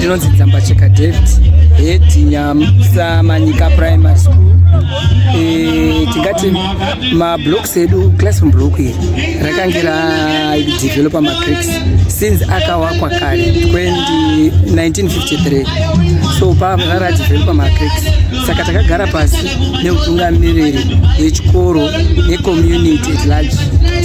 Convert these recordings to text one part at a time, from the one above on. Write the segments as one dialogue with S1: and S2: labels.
S1: ndinonzi Samanyika David, head Samanyika Primary School. Tingati ma blocks edu classroom block iri rakangira developer matrix since akawakwa kare 1953. So pa rara developer matrix saka takagara pasi neutungamiriri wechikoro necommunity at large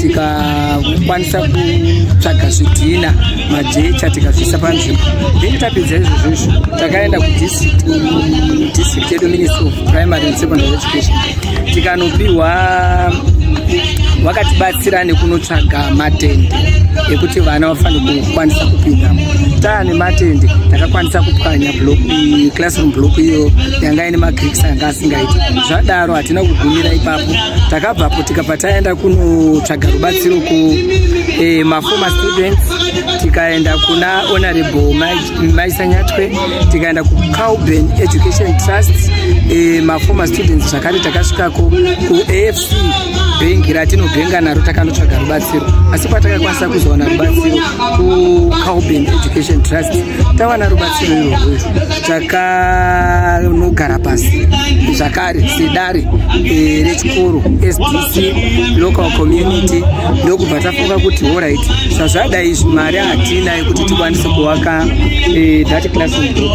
S1: tikakwanisa kutsvaga zvidhina majecha tikazvisa panzvimbo. Then tapedza izvozvo takaenda kudistrict yedu Ministry of Primary and Secondary Education tikanopiwa wakatibatsira nekunotsvaga matende ekuti vana vafanira kukwanisa kupindamo. Taane matende takakwanisa kupwanya block classroom block iyo yanga ine magricks anga asingaiti. Zvadaro hatina kugumira ipapo, takabvapo tikabva taenda kunotsvaga rubatsiro ku former students, tikaenda kuna honorable Maisanyatwe, tikaenda ku Cowben Education Trust, former students zvakare takasvikako ku AFC bank ratinobhenga naro takanotsvaga rubatsiro. Asi patakakwanisa kuzowana rubatsiro ku Cowben Education Trust, tawana rubatsiro irworwo takanogara pasi zvakare sedare rechikoro SDC local community ndokubva tafunga kuti alright, sazvada izvi mari hatina yekuti tikwanise kuvaka that classroom group.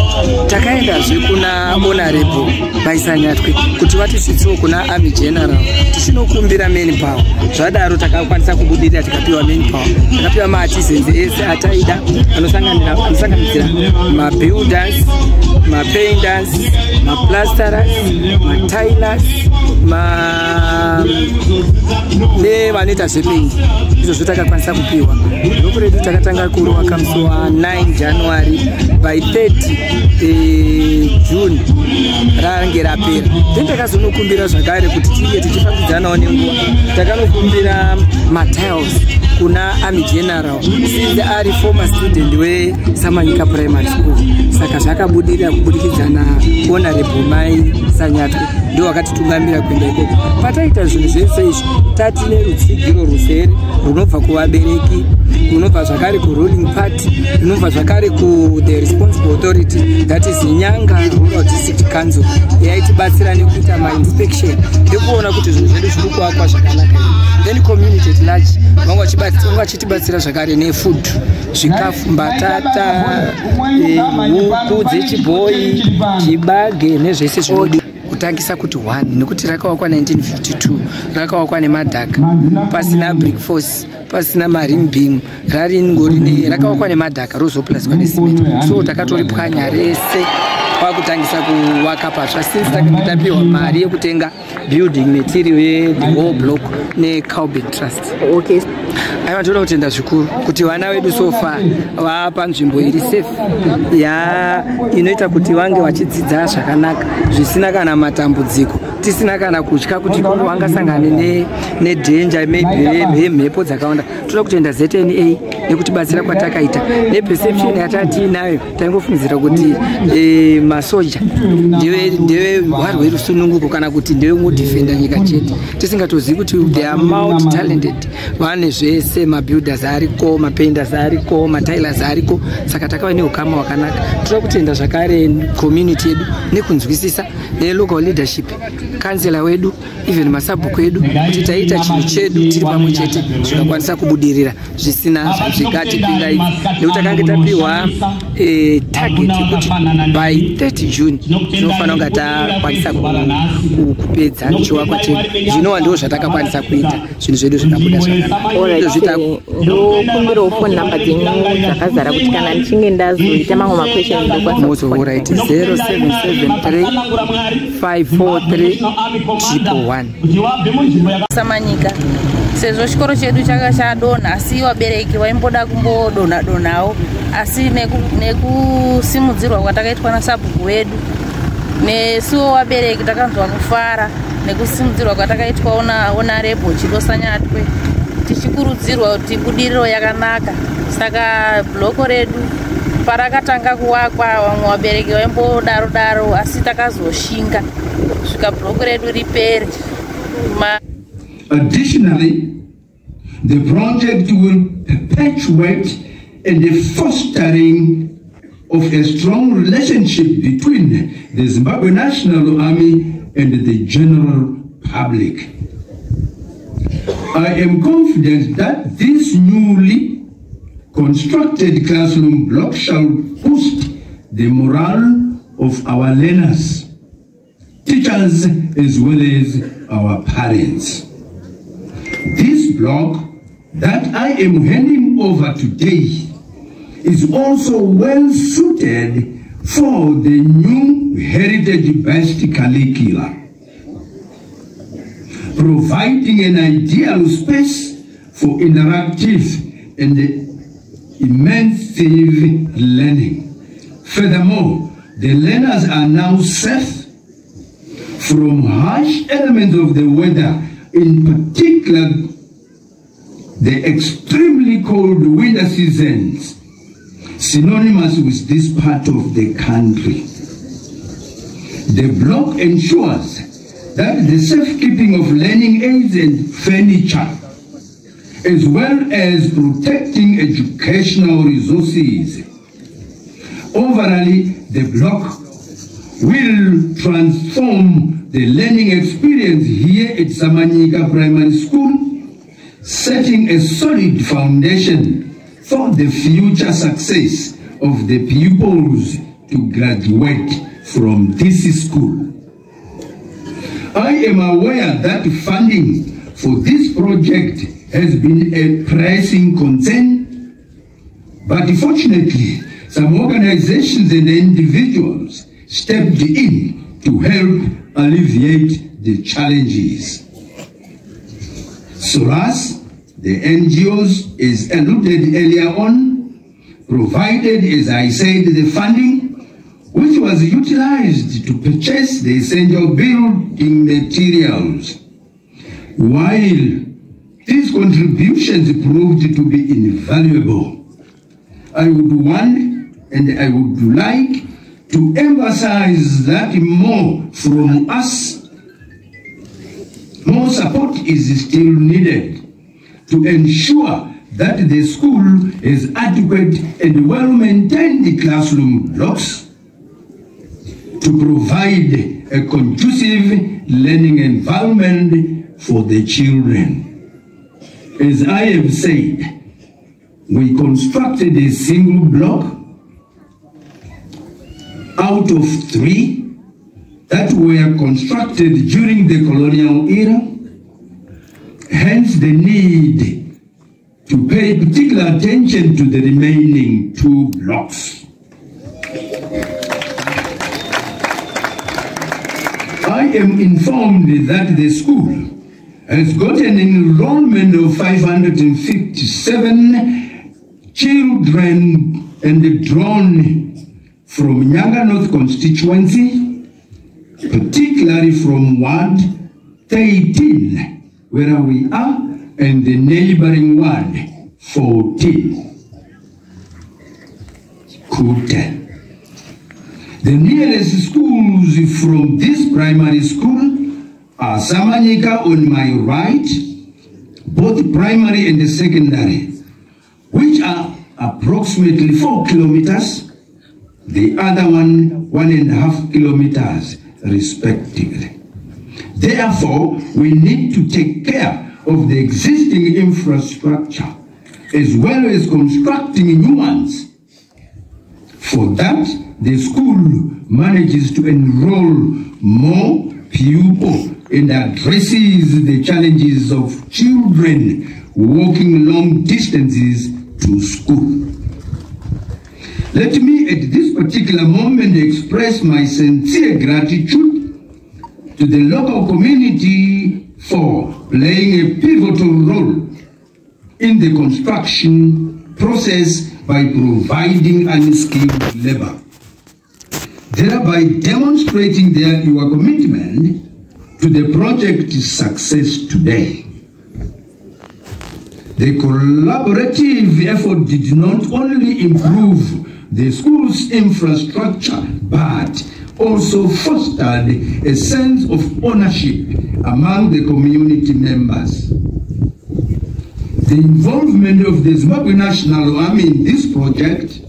S1: Takaendazve kuna honorable Maisanyatwe kuti vatisvitsiwo kuna army general tichinokumbira manpower. Zvadaro takakwanisa kubudirira tikapiwa manpower, takapiwa maartisans ese ataida anosanganisira mabuilders, mapainters, maplasterers, matilers, nevanoita zvependi. Izvozvo takakwanisa kupiwa. Block redu takatanga kuwaka musi wa 9 January, by 30 June range rapera. Then takazonokumbira zvakare kuti tige tichifambidzanawo nenguva, takanokumbira matiles kuna army general since ari former student we Samanyika Primary School. Saka zvakabudirira kubudikidza na honorable Maisanyatwe ndio wakatitungamira kuenda ikoko. Pataita zvinhu zvese izvi tatine rutsigiro rusere runobva kuvabereki, runobva zvakare ku ruling party, runobva zvakare ku the responsible authority, that is Nyanga Rural District Council, yaitibatsira nekuita ma-inspection ndikuona kuti zvinhu zvedu zviri kuakwa zvakanaka. Then community at large vanga vachitibatsira zvakare nefood, zvikafu, mbatata, huku dzechibhoyi, chibage nezvese zvinodiwa kutangisa kuti 1 nekuti rakawakwa 1952, rakawakwa nemadhaka pasina brick force, pasina marine beam, rakawakwa nemadhaka rozoplaswa necement. So takatoripwanya rese kwakutangisa kuwaka patsva since tapiwa mari yekutenga building material ye the whole block ne Cowben Trust.
S2: Okay.
S1: Aiwa, toda kutenda zvikuru kuti vana vedu sofa vapa nzvimbo iri safe ya inoita kuti vange vachidzidza zvakanaka zvisina kana matambudziko, tisina kana kutya kuti vangasangane nedanger maybe mhepo dzakawanda. Toda kutenda ZNA nekutibatsira kwatakaita neperception yatatiinayo. Taingofungidzira kuti masoja ndeve hwarwe rusununguko kana kuti ndeve ngodefenda nyika chete, tisingatozivi kuti they are multi talented. Vane zvese, mabuilders ariko, mapainters ariko, matilers ariko. Saka takava neukama hwakanaka. Toda kutenda zvakare community yedu nekunzwisisa nelocal leadership, kansela wedu, even masabhuku edu, kuti taita chinhu chedu tiri pamwe chete zvikakwanisa kubudirira zvisina zvingati pinga ivi. Nekuti takange tapiwa target yekuti by 30 June tinofanira kunge takwanisa kupedza chiwakwa chedu. Zvinova ndizvo zvatakakwanisa kuita, zvinhu zvedu zvikabuda zvakanaka.
S2: Ndokumbirawo phone number dzenyu dzakazara kuti kana ndichinge ndazoita mamwe maquestions ndokwanisa kuona.
S1: 0773 543 111.
S3: Samanyika, sezvo chikoro chedu changa chadonha, asi vabereki vaimboda kumbodonha-donhawo, asi nekusimudzirwa kwatakaitwa nasabhuku wedu nesuwo vabereki takanzwa kufara nekusimudzirwa kwatakaitwa honorable Maisanyatwe, tichikurudzirwa kuti budiriro yakanaka. Saka bloko redu parakatanga kuwakwa vamwe vabereki vaimbodaro-daro, asi takazoshinga svika bloko redu ripere.
S4: Additionally, the project will perpetuate in the fostering of a strong relationship between the Zimbabwe National Army and the general public. I am confident that this newly constructed classroom block shall boost the morale of our learners, teachers, as well as our parents. This block that I am handing over today is also well suited for the new heritage-based curricula, providing an ideal space for interactive and immersive learning. Furthermore, the learners are now safe from harsh elements of the weather, in particular the extremely cold winter seasons, synonymous with this part of the country. The block ensures that the safekeeping of learning aids and furniture, as well as protecting educational resources. Overall, the block will transform the learning experience here at Samanyika Primary School, setting a solid foundation for the future success of the pupils to graduate from this school. I am aware that funding for this project has been a pressing concern, but fortunately, some organizations and individuals stepped in to help alleviate the challenges. SOLAS, the NGOs, as alluded earlier on, provided, as I said, the funding which was utilized to purchase the essential building materials. While these contributions proved to be invaluable, I would want and I would like to emphasize that more from us, more support is still needed to ensure that the school has adequate and well-maintained classroom blocks to provide a conducive learning environment for the children. As I have said, we constructed a single block out of 3 that were constructed during the colonial era, hence the need to pay particular attention to the remaining 2 blocks. I am informed that the school has got an enrollment of 557 children and drawn from Nyanga North Constituency, particularly from Ward 13, where we are, and the neighboring Ward 14. Kuta. The nearest schools from this primary school are Samanyika on my right, both primary and secondary, which are approximately 4 kilometers, the other one 1.5 kilometers respectively. Therefore, we need to take care of the existing infrastructure as well as constructing new ones. For that, the school manages to enroll more pupils and addresses the challenges of children walking long distances to school. Let me at this particular moment express my sincere gratitude to the local community for playing a pivotal role in the construction process by providing unskilled labor, thereby demonstrating your commitment to the project's success today. The collaborative effort did not only improve the school's infrastructure, but also fostered a sense of ownership among the community members. The involvement of the Zimbabwe National Army in this project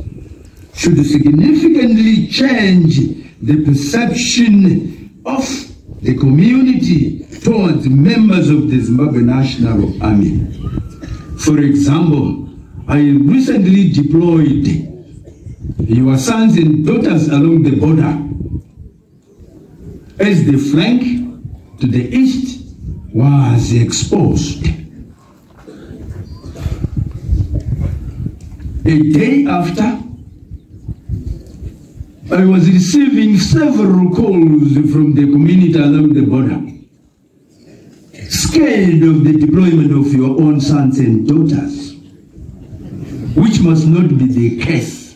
S4: should significantly change the perception of the community towards members of the Zimbabwe National Army. For example, I recently deployed your sons and daughters along the border as the flank to the east was exposed. A day after, I was receiving several calls from the community along the border, scared of the deployment of your own sons and daughters, which must not be the case.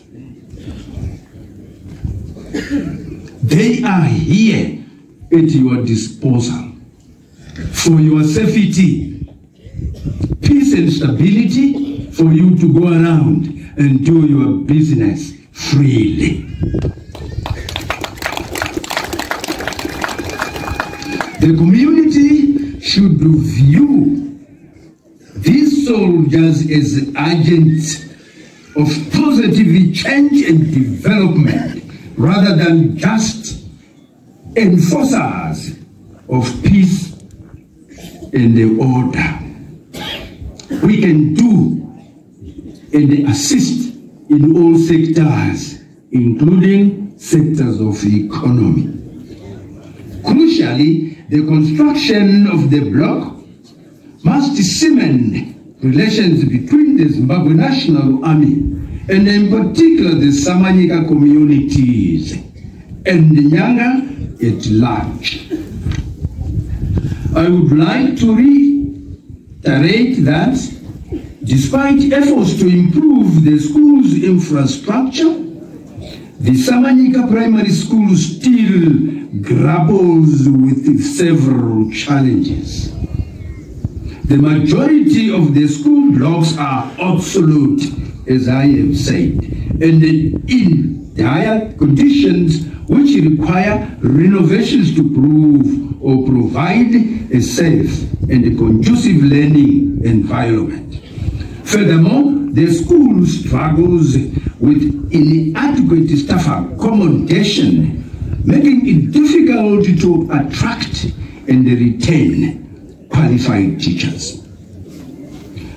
S4: They are here at your disposal for your safety, peace and stability, for you to go around and do your business freely. The community should view these soldiers as agents of positive change and development rather than just enforcers of peace and order. We can do and assist in all sectors, including sectors of the economy. Crucially, the construction of the bloc must cement relations between the Zimbabwe National Army and in particular the Samanyika communities and the Nyanga at large. I would like to reiterate that despite efforts to improve the school's infrastructure, the Samanyika Primary School still grapples with several challenges. The majority of the school blocks are obsolete, as I have said, and in dire conditions which require renovations to prove or provide a safe and conducive learning environment. Furthermore, the school struggles with inadequate staff accommodation, making it difficult to attract and retain qualified teachers.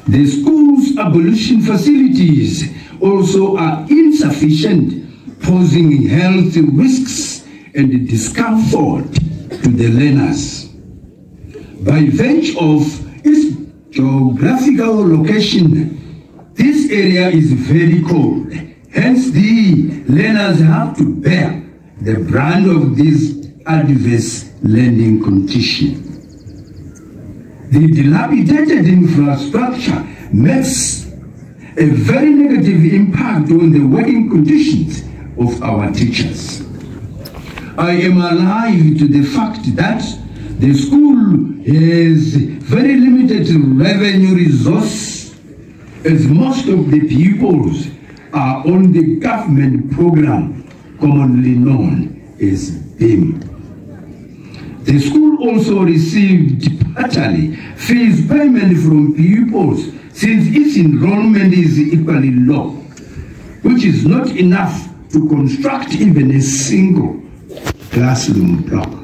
S4: The school's abolition facilities also are insufficient, posing health risks and discomfort to the learners. By virtue of its geographical location, this area is very cold. Hence, the learners have to bear the brunt of this adverse learning condition. The dilapidated infrastructure makes a very negative impact on the working conditions of our teachers. I am alive to the fact that the school has very limited revenue resource, as most of the pupils are on the government program commonly known as BIM. The school also received partly fees payment from pupils since its enrollment is equally low, which is not enough to construct even a single classroom block.